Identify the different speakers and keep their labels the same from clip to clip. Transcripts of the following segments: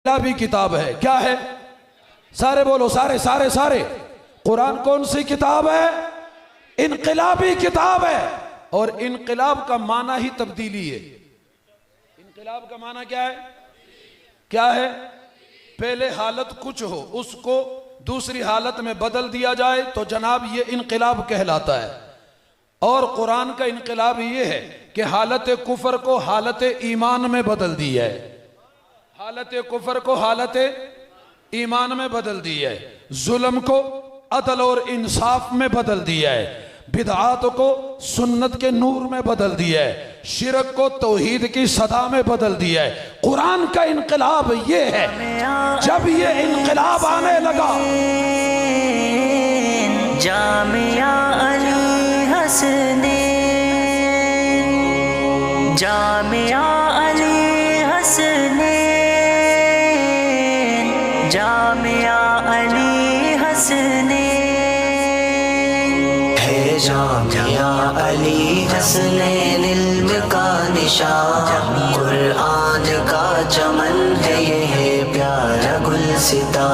Speaker 1: भी किताब है। क्या है? सारे बोलो, सारे सारे सारे। कुरान कौन सी किताब है? इनकलाबी किताब है। और इनकलाब का माना ही तब्दीली है। इनकलाब का माना क्या है? क्या है? पहले हालत कुछ हो, उसको दूसरी हालत में बदल दिया जाए तो जनाब ये इनकलाब कहलाता है। और कुरान का इनकलाब ये है कि हालत कुफर को हालत ईमान में बदल दी है। हालत कुफर को हालत ईमान में बदल दी है। जुल्म को अदल और इंसाफ में बदल दिया है। बिदआत को सुन्नत के नूर में बदल दिया है। शिरक को तौहीद की सदा में बदल दिया है। कुरान का इनकलाब ये है। जब ये इनकलाब आने लगा,
Speaker 2: जामिया अली हसनैन, जामिया अली हसनैन, जामिया अली हसनैन है। जामिया अली हसनैन इल्म का निशान, कुरान का चमन है, ये है प्यारा गुलसिता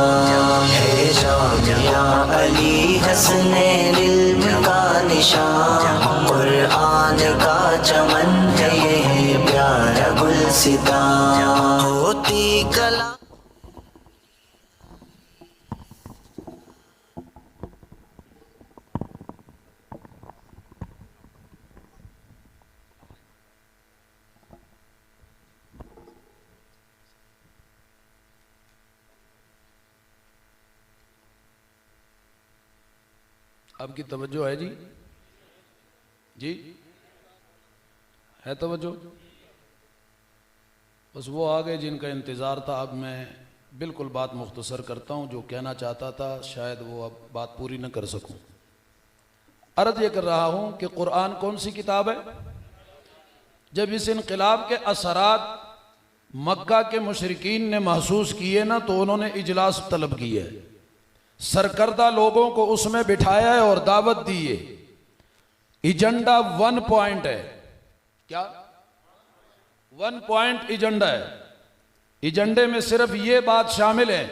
Speaker 2: है। जामिया अली हसनैन इल्म का निशान, कुरान का चमन है, ये है प्यारा गुलसिता। होती कला
Speaker 1: आपकी तवज्जो है जी? जी है तवज्जो? बस वो आ गए जिनका इंतज़ार था। अब मैं बिल्कुल बात मुख्तसर करता हूँ। जो कहना चाहता था शायद वो अब बात पूरी न कर सकूँ। अर्ज़ ये कर रहा हूँ कि कुरान कौन सी किताब है? जब इस इनकलाब के असरात मक्का के मुशरिकीन ने महसूस किए ना, तो उन्होंने इजलास तलब की है। सरकर्दा लोगों को उसमें बिठाया है और दावत दी है। एजेंडा 1 पॉइंट है। क्या 1 पॉइंट एजेंडा है? एजेंडे में सिर्फ ये बात शामिल है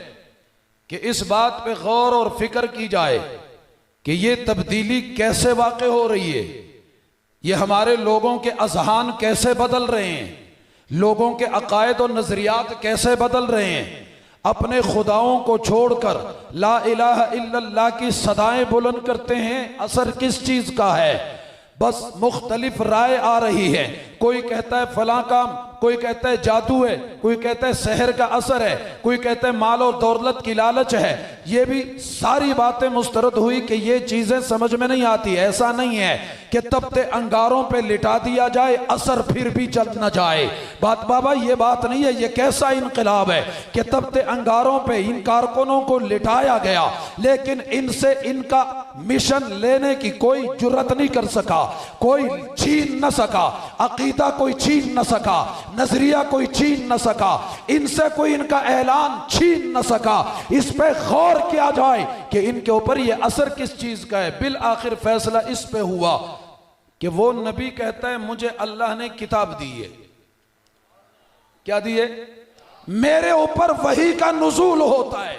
Speaker 1: कि इस बात पे गौर और फिक्र की जाए कि ये तब्दीली कैसे वाक़ हो रही है, ये हमारे लोगों के अज़हान कैसे बदल रहे हैं, लोगों के अकायद और नजरियात कैसे बदल रहे हैं। अपने खुदाओं को छोड़कर ला इलाहा इल्लल्लाह की सदाएं बुलंद करते हैं। असर किस चीज का है? बस मुख्तलिफ राय आ रही है। कोई कहता है फला काम, कोई कहता है जादू है, कोई कहता है शहर का असर है, कोई कहता है माल और दौलत की लालच है। ये भी सारी बातें मुस्तरद हुई कि ये चीजें समझ में नहीं आती। ऐसा नहीं है कि तपते अंगारों पे लिटा दिया जाए, असर फिर भी चल न जाए। बात बाबा ये बात नहीं है। ये कैसा इनकलाब है कि तपते अंगारों पे इन कारकुनों को लिटाया गया, लेकिन इनसे इनका मिशन लेने की कोई जुर्रत नहीं कर सका, कोई छीन न सका, अकीदा कोई छीन न सका, नजरिया कोई छीन न सका, इनसे कोई इनका ऐलान छीन न सका। इस पे गौर किया जाए कि इनके ऊपर ये असर किस चीज का है। बिल आखिर फैसला इस पे हुआ कि वो नबी कहता है मुझे अल्लाह ने किताब दी है। क्या दी है? मेरे ऊपर वही का नुज़ूल होता है,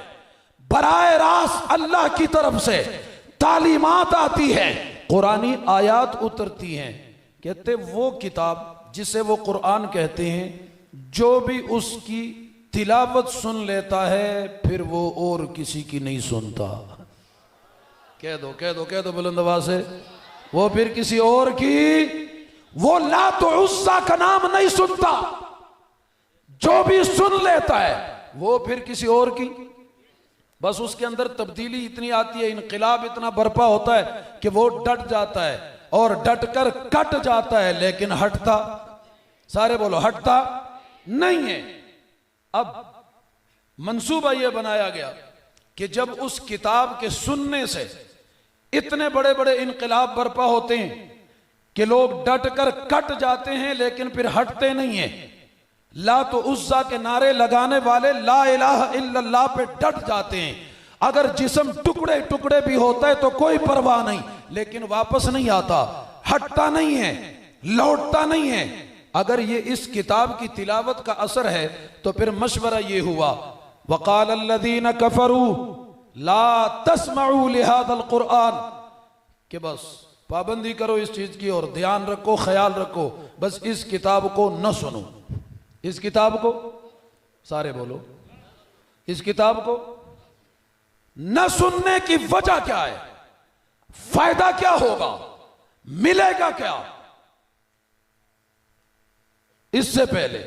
Speaker 1: बराए रास्त अल्लाह की तरफ से तालीमात आती है, कुरानी आयात उतरती हैं। कहते वो किताब जिसे वो कुरान कहते हैं, जो भी उसकी तिलावत सुन लेता है फिर वो और किसी की नहीं सुनता। कह दो कह दो कह दो बुलंद आवाज से, वो फिर किसी और की, वो लात और उस्सा का नाम नहीं सुनता। जो भी सुन लेता है वो फिर किसी और की। बस उसके अंदर तब्दीली इतनी आती है, इनकलाब इतना बर्पा होता है कि वो डट जाता है और डट कर कट जाता है, लेकिन हटता, सारे बोलो, हटता नहीं है। अब मंसूबा यह बनाया गया कि जब उस किताब के सुनने से इतने बड़े बड़े इनकलाब बर्पा होते हैं कि लोग डट कर कट जाते हैं, लेकिन फिर हटते नहीं है। ला तो उस्सा के नारे लगाने वाले ला इलाहा इल्लल्लाह पे डट जाते हैं। अगर जिस्म टुकड़े टुकड़े भी होता है तो कोई परवाह नहीं, लेकिन वापस नहीं आता, हटता नहीं है, लौटता नहीं है। अगर ये इस किताब की तिलावत का असर है तो फिर मशवरा ये हुआ, वक़ाल अल्लज़ीना कफ़रू ला तस्मऊ लिहाज़ल कुरआन, कि बस पाबंदी करो इस चीज की और ध्यान रखो, ख्याल रखो, बस इस किताब को न सुनो। इस किताब को, सारे बोलो, इस किताब को न सुनने की वजह क्या है, फायदा क्या होगा, मिलेगा क्या? इससे पहले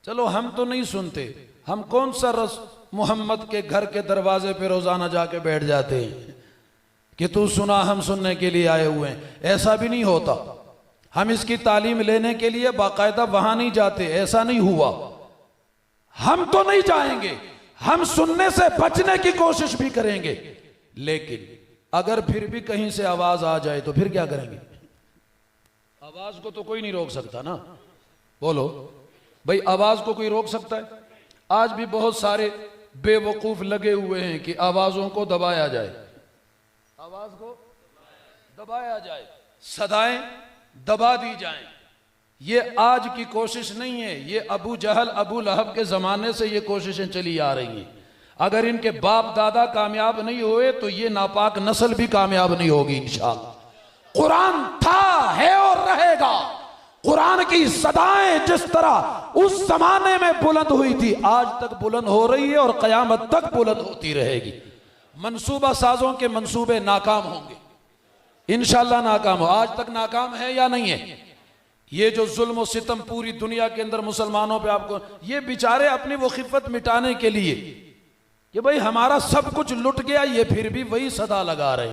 Speaker 1: चलो हम तो नहीं सुनते, हम कौन सा रस मोहम्मद के घर के दरवाजे पे रोजाना जाके बैठ जाते हैं कि तू सुना, हम सुनने के लिए आए हुए हैं। ऐसा भी नहीं होता। हम इसकी तालीम लेने के लिए बाकायदा वहां नहीं जाते, ऐसा नहीं हुआ। हम तो नहीं जाएंगे, हम सुनने से बचने की कोशिश भी करेंगे, लेकिन अगर फिर भी कहीं से आवाज आ जाए तो फिर क्या करेंगे? आवाज को तो कोई नहीं रोक सकता ना, बोलो भाई, आवाज को कोई रोक सकता है? आज भी बहुत सारे बेवकूफ लगे हुए हैं कि आवाजों को दबाया जाए, आवाज को दबाया जाए, सदाएं दबा दी जाएं। ये आज की कोशिश नहीं है, ये अबू जहल अबू लहब के जमाने से ये कोशिशें चली आ रही हैं। अगर इनके बाप दादा कामयाब नहीं हुए तो ये नापाक नस्ल भी कामयाब नहीं होगी इंशाअल्लाह। कुरान था, है और रहेगा। कुरान की सदाएं जिस तरह उस जमाने में बुलंद हुई थी, आज तक बुलंद हो रही है और कयामत तक बुलंद होती रहेगी। मंसूबा साजों के मंसूबे नाकाम होंगे, इंशाअल्लाह नाकाम हो। आज तक नाकाम है या नहीं है? ये जो जुल्म और सितम पूरी दुनिया के अंदर मुसलमानों पे, आपको ये बेचारे अपनी वो खिफत मिटाने के लिए कि भाई हमारा सब कुछ लुट गया, ये फिर भी वही सदा लगा रहे।